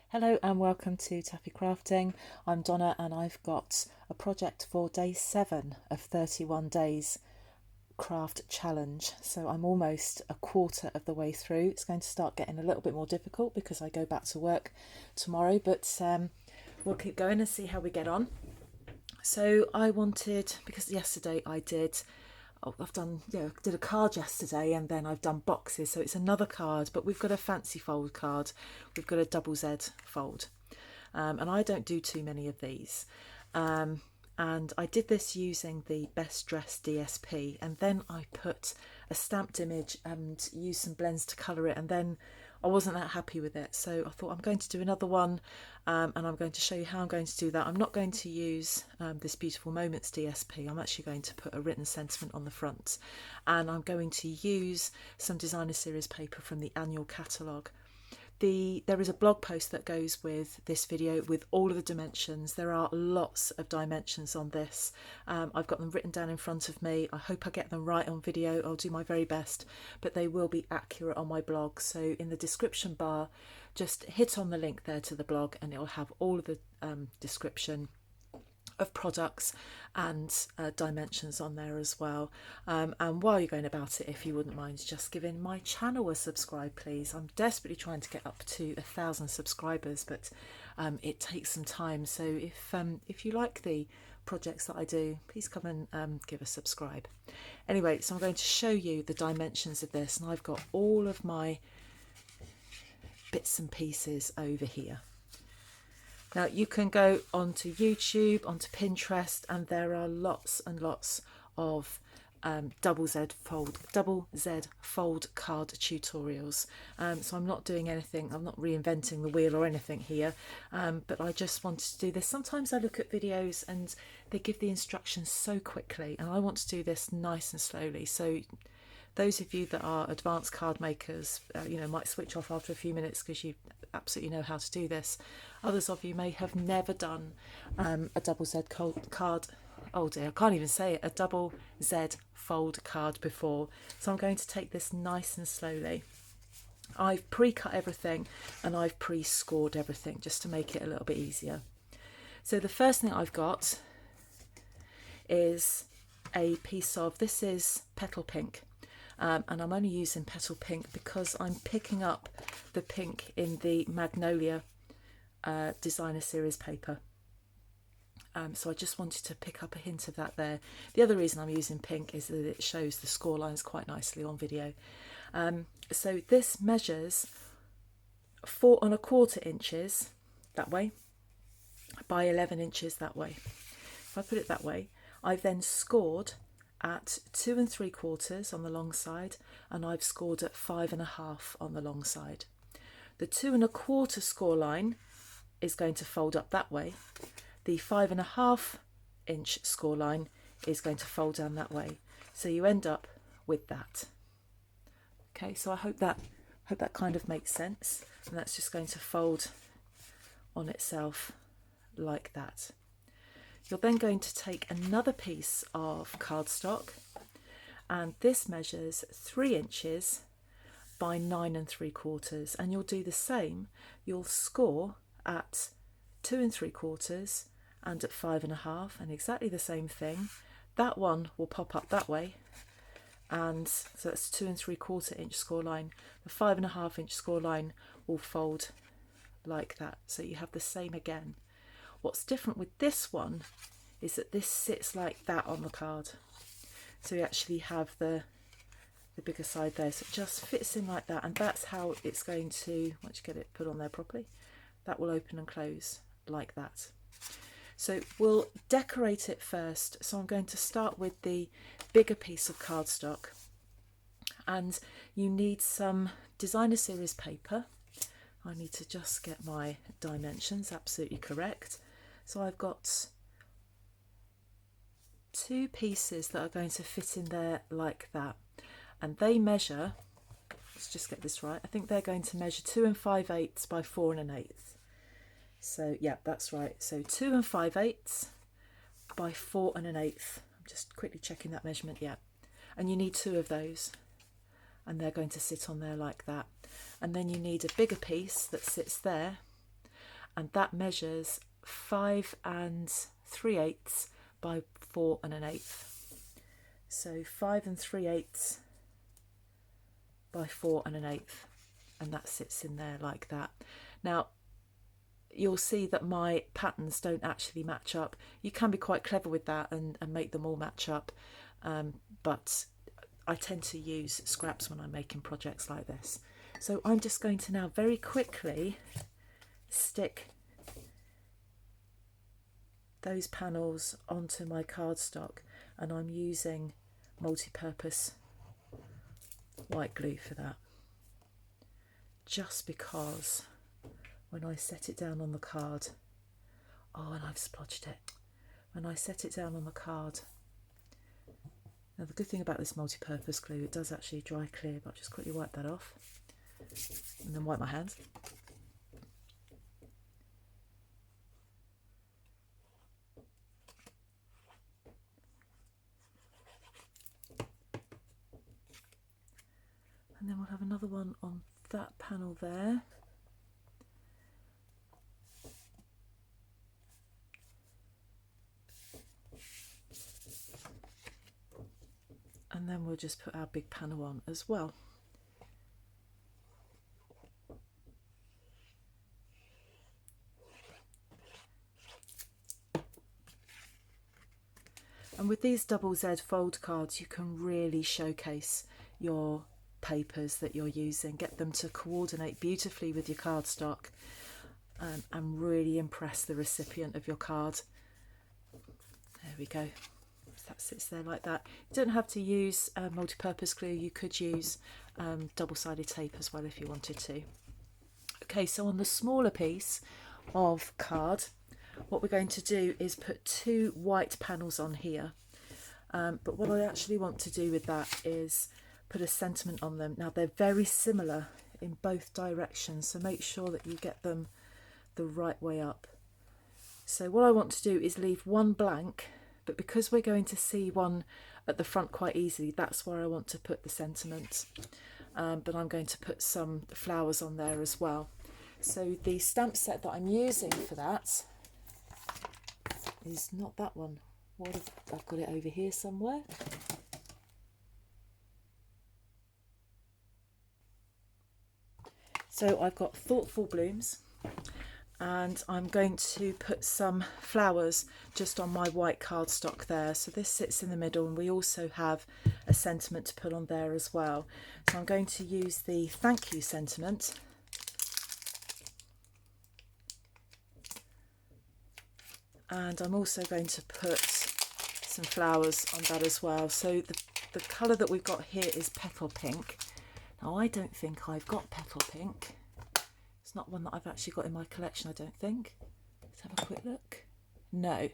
Hello and welcome to Taffy Crafting. I'm Donna and I've got a project for day 7 of 31 days craft challenge. So I'm almost a quarter of the way through. It's going to start getting a little bit more difficult because I go back to work tomorrow, but we'll keep going and see how we get on. So I wanted, because yesterday I've done, did a card yesterday and then I've done boxes. So it's another card, but we've got a fancy fold card. We've got a double Z fold. And I don't do too many of these. And I did this using the Best Dressed DSP, and then I put a stamped image and used some blends to colour it, and then I wasn't that happy with it, so I thought I'm going to do another one, and I'm going to show you how I'm going to do that. I'm not going to use this Beautiful Moments DSP. I'm actually going to put a written sentiment on the front, and I'm going to use some designer series paper from the annual catalogue. There is a blog post that goes with this video with all of the dimensions. There are lots of dimensions on this. I've got them written down in front of me. I hope I get them right on video. I'll do my very best, but they will be accurate on my blog. So in the description bar, just hit on the link there to the blog and it'll have all of the description of products and dimensions on there as well. And while you're going about it, if you wouldn't mind just giving my channel a subscribe, please. I'm desperately trying to get up to 1,000 subscribers, but it takes some time. So if you like the projects that I do, please come and give a subscribe. Anyway, so I'm going to show you the dimensions of this, and I've got all of my bits and pieces over here. Now you can go onto YouTube, onto Pinterest, and there are lots and lots of double Z fold card tutorials. So I'm not doing anything, I'm not reinventing the wheel or anything here, but I just wanted to do this. Sometimes I look at videos and they give the instructions so quickly, and I want to do this nice and slowly. So those of you that are advanced card makers, might switch off after a few minutes because you absolutely know how to do this. Others of you may have never done a double Z card. Oh dear, I can't even say it. A double Z fold card before. So I'm going to take this nice and slowly. I've pre-cut everything and I've pre-scored everything just to make it a little bit easier. So the first thing I've got is a piece of, this is Petal Pink. And I'm only using Petal Pink because I'm picking up the pink in the Magnolia designer series paper. So I just wanted to pick up a hint of that there. The other reason I'm using pink is that it shows the score lines quite nicely on video. So this measures 4 1/4 inches that way by 11 inches that way. If I put it that way, I've then scored at 2 3/4 on the long side, and I've scored at 5 1/2 on the long side. The 2 1/4 score line is going to fold up that way. The 5 1/2 inch score line is going to fold down that way. So you end up with that. Okay, so I hope that kind of makes sense, and that's just going to fold on itself like that. You're then going to take another piece of cardstock, and this measures 3 inches by 9 3/4, and you'll do the same. You'll score at 2 3/4 and at 5 1/2, and exactly the same thing. That one will pop up that way, and so that's 2 3/4 inch score line. The 5 1/2 inch score line will fold like that. So you have the same again. What's different with this one is that this sits like that on the card. So you actually have the bigger side there. So it just fits in like that, and that's how it's going to, once you get it put on there properly, that will open and close like that. So we'll decorate it first. So I'm going to start with the bigger piece of cardstock, and you need some designer series paper. I need to just get my dimensions absolutely correct. So I've got 2 pieces that are going to fit in there like that, and they measure, let's just get this right, I think they're going to measure 2 5/8 by 4 1/8. So yeah, that's right. So 2 5/8 by 4 1/8. I'm just quickly checking that measurement. Yeah, and you need 2 of those, and they're going to sit on there like that. And then you need a bigger piece that sits there, and that measures 5 3/8 by 4 1/8. So 5 3/8 by 4 1/8, and that sits in there like that. Now you'll see that my patterns don't actually match up. You can be quite clever with that and make them all match up, but I tend to use scraps when I'm making projects like this. So I'm just going to now very quickly stick those panels onto my cardstock, and I'm using multi-purpose white glue for that, just because when I set it down on the card, oh, and I've splodged it, when I set it down on the card. Now the good thing about this multi-purpose glue, it does actually dry clear, but I'll just quickly wipe that off and then wipe my hands. And then we'll have another one on that panel there. And then we'll just put our big panel on as well. And with these double Z fold cards, you can really showcase your papers that you're using, get them to coordinate beautifully with your cardstock, and really impress the recipient of your card. There we go. That sits there like that. You don't have to use multi-purpose glue. You could use double-sided tape as well if you wanted to. Okay, so on the smaller piece of card, what we're going to do is put 2 white panels on here. But what I actually want to do with that is put a sentiment on them. Now they're very similar in both directions, so make sure that you get them the right way up. So what I want to do is leave one blank, but because we're going to see one at the front quite easily, that's where I want to put the sentiment. But I'm going to put some flowers on there as well. So the stamp set that I'm using for that is not that one. I've got it over here somewhere. So I've got Thoughtful Blooms, and I'm going to put some flowers just on my white cardstock there. So this sits in the middle, and we also have a sentiment to put on there as well. So I'm going to use the thank you sentiment. And I'm also going to put some flowers on that as well. So the colour that we've got here is Petal Pink. Now I don't think I've got Petal Pink. It's not one that I've actually got in my collection, I don't think. Let's have a quick look. No.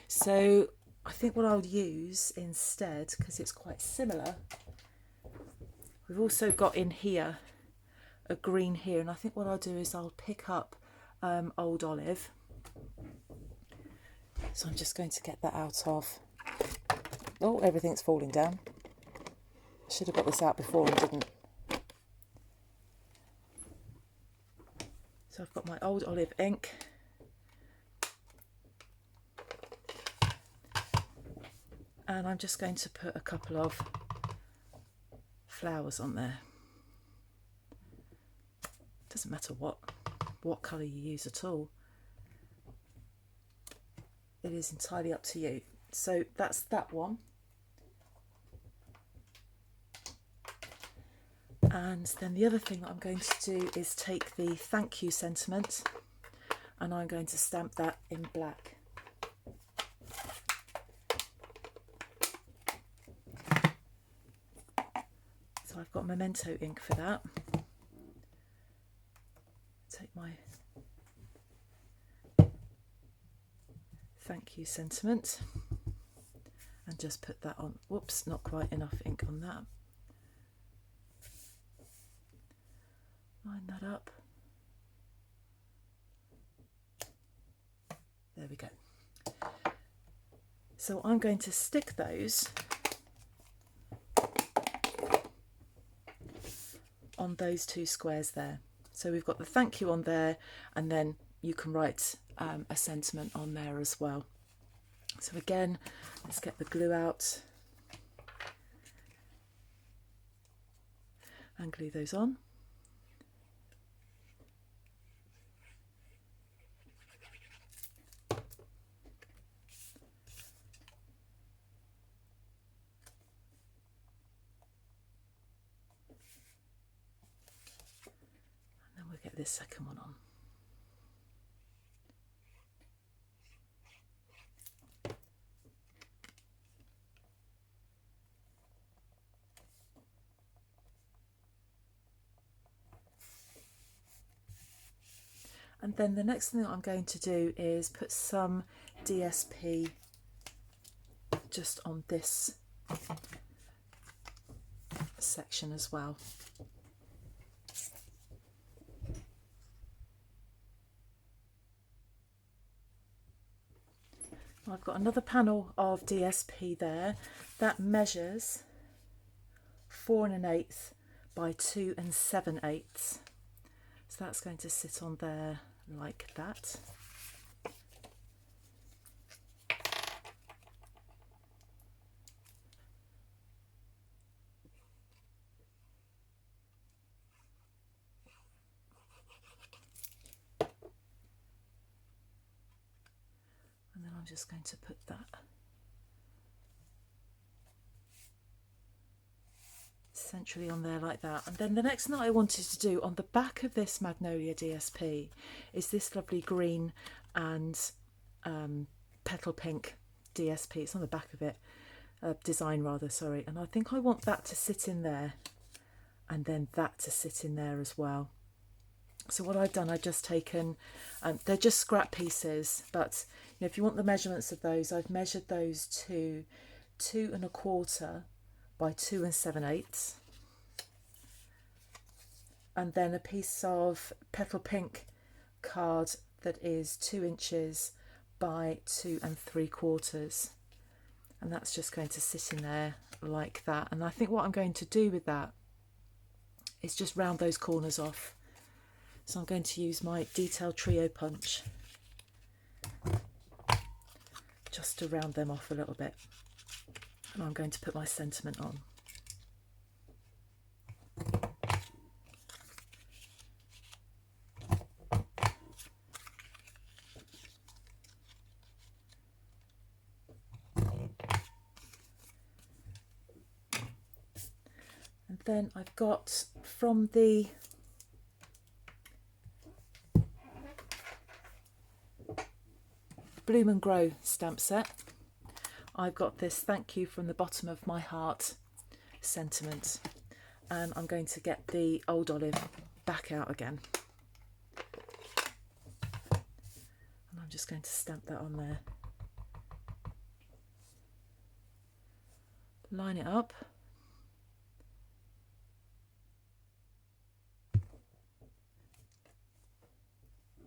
So I think what I'll use instead, because it's quite similar, we've also got in here a green here, and I think what I'll do is I'll pick up Old Olive. So I'm just going to get that out of... Oh, everything's falling down. I should have got this out before and didn't. So I've got my Old Olive ink. And I'm just going to put a couple of flowers on there. Doesn't matter what colour you use at all. It is entirely up to you. So that's that one. And then the other thing that I'm going to do is take the thank you sentiment, and I'm going to stamp that in black. So I've got Memento ink for that. Take my thank you sentiment and just put that on. Whoops, not quite enough ink on that. Line that up. There we go. So I'm going to stick those on those 2 squares there. So we've got the thank you on there, and then you can write a sentiment on there as well. So again, let's get the glue out and glue those on. And then we'll get this second one on. And then the next thing that I'm going to do is put some DSP just on this section as well. I've got another panel of DSP there that measures 4 1/8 by 2 7/8. So that's going to sit on there like that. And then I'm just going to put that centrally on there like that. And then the next thing that I wanted to do on the back of this Magnolia DSP is this lovely green and petal pink DSP. It's on the back of it, design rather, sorry. And I think I want that to sit in there and then that to sit in there as well. So what I've done, I've just taken, they're just scrap pieces, but you know, if you want the measurements of those, I've measured those to 2 1/4 by 2 7/8, and then a piece of petal pink card that is 2 inches by 2 3/4, and that's just going to sit in there like that. And I think what I'm going to do with that is just round those corners off. So I'm going to use my Detail Trio punch just to round them off a little bit. And I'm going to put my sentiment on. And then I've got from the Bloom and Grow stamp set, I've got this "Thank you from the bottom of my heart" sentiment, and I'm going to get the Old Olive back out again, and I'm just going to stamp that on there, line it up,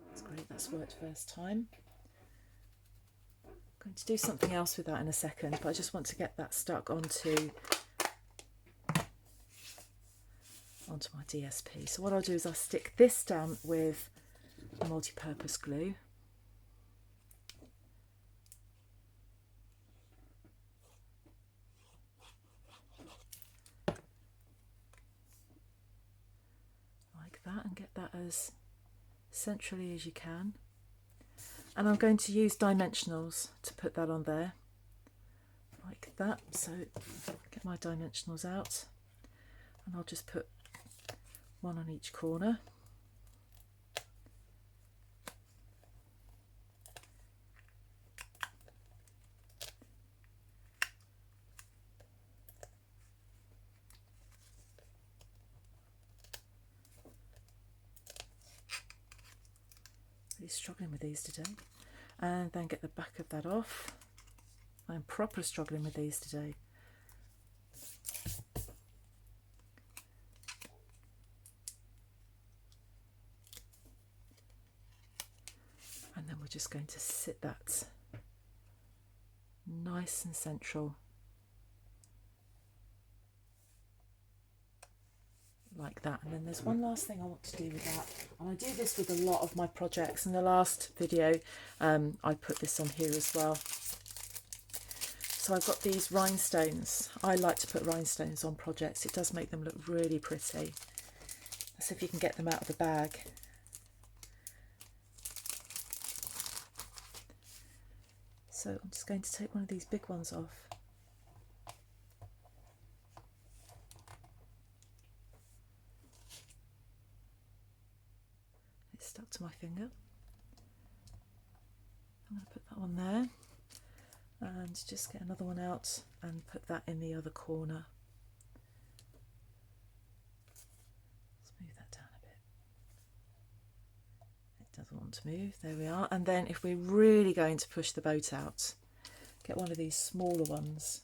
that's great, that's worked first time. I'm going to do something else with that in a second, but I just want to get that stuck onto my DSP. So what I'll do is I'll stick this down with a multi-purpose glue. Like that, and get that as centrally as you can. And I'm going to use dimensionals to put that on there, like that. So get my dimensionals out, and I'll just put one on each corner. Really struggling with these today. And then get the back of that off. I'm proper struggling with these today. And then we're just going to sit that nice and central like that. And then there's one last thing I want to do with that, and I do this with a lot of my projects. In the last video I put this on here as well. So I've got these rhinestones. I like to put rhinestones on projects. It does make them look really pretty. Let's see if you can get them out of the bag. So I'm just going to take one of these big ones off. It's stuck to my finger. I'm going to put that one there. And just get another one out and put that in the other corner. Let's move that down a bit. It doesn't want to move. There we are. And then if we're really going to push the boat out, get one of these smaller ones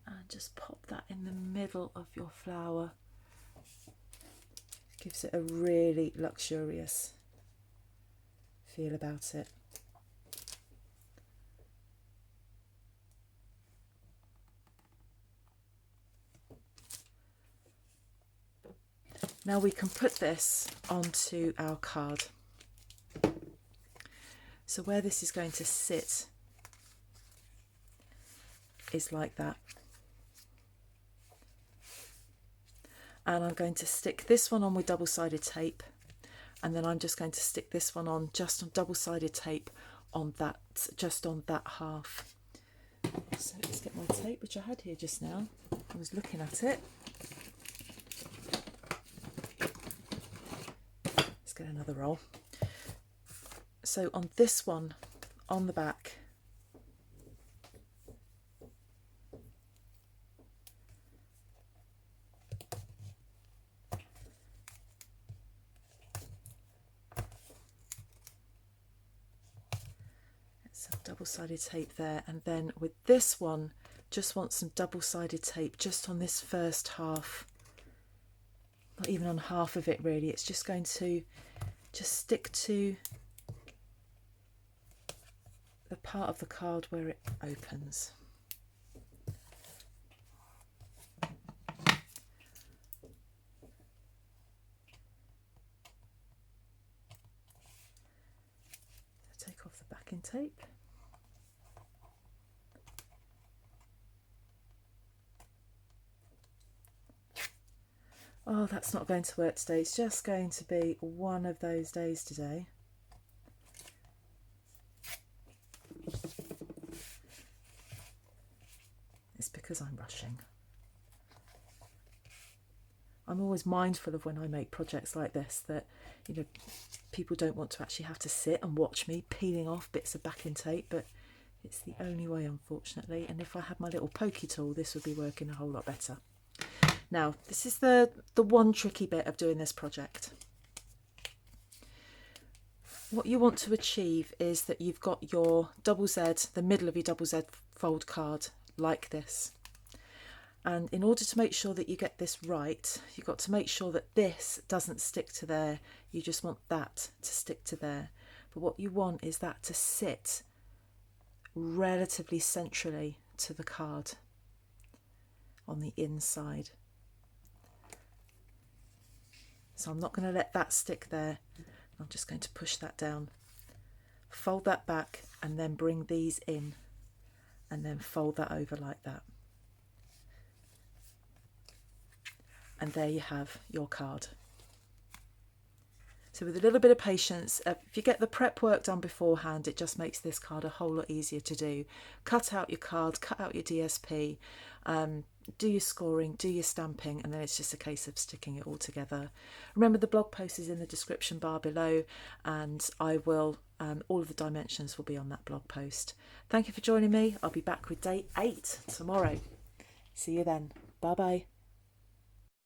and just pop that in the middle of your flower. Gives it a really luxurious feel about it. Now we can put this onto our card. So where this is going to sit is like that. And I'm going to stick this one on with double-sided tape, and then I'm just going to stick this one on just on double-sided tape on that, just on that half. So let's get my tape, which I had here just now. I was looking at it. Let's get another roll. So on this one, on the back, double-sided tape there, and then with this one just want some double-sided tape just on this first half, not even on half of it really. It's just going to just stick to the part of the card where it opens. So take off the backing tape. Oh, that's not going to work today. It's just going to be one of those days today. It's because I'm rushing. I'm always mindful of when I make projects like this that, you know, people don't want to actually have to sit and watch me peeling off bits of backing tape, but it's the only way, unfortunately. And if I had my little pokey tool, this would be working a whole lot better. Now, this is the one tricky bit of doing this project. What you want to achieve is that you've got your double Z, the middle of your double Z fold card like this. And in order to make sure that you get this right, you've got to make sure that this doesn't stick to there. You just want that to stick to there. But what you want is that to sit relatively centrally to the card on the inside. So I'm not going to let that stick there. I'm just going to push that down, fold that back, and then bring these in, and then fold that over like that. And there you have your card. So with a little bit of patience, if you get the prep work done beforehand, it just makes this card a whole lot easier to do. Cut out your card, cut out your DSP, do your scoring, do your stamping, and then it's just a case of sticking it all together. Remember, the blog post is in the description bar below, and I will, all of the dimensions will be on that blog post. Thank you for joining me. I'll be back with day 8 tomorrow. See you then. Bye bye.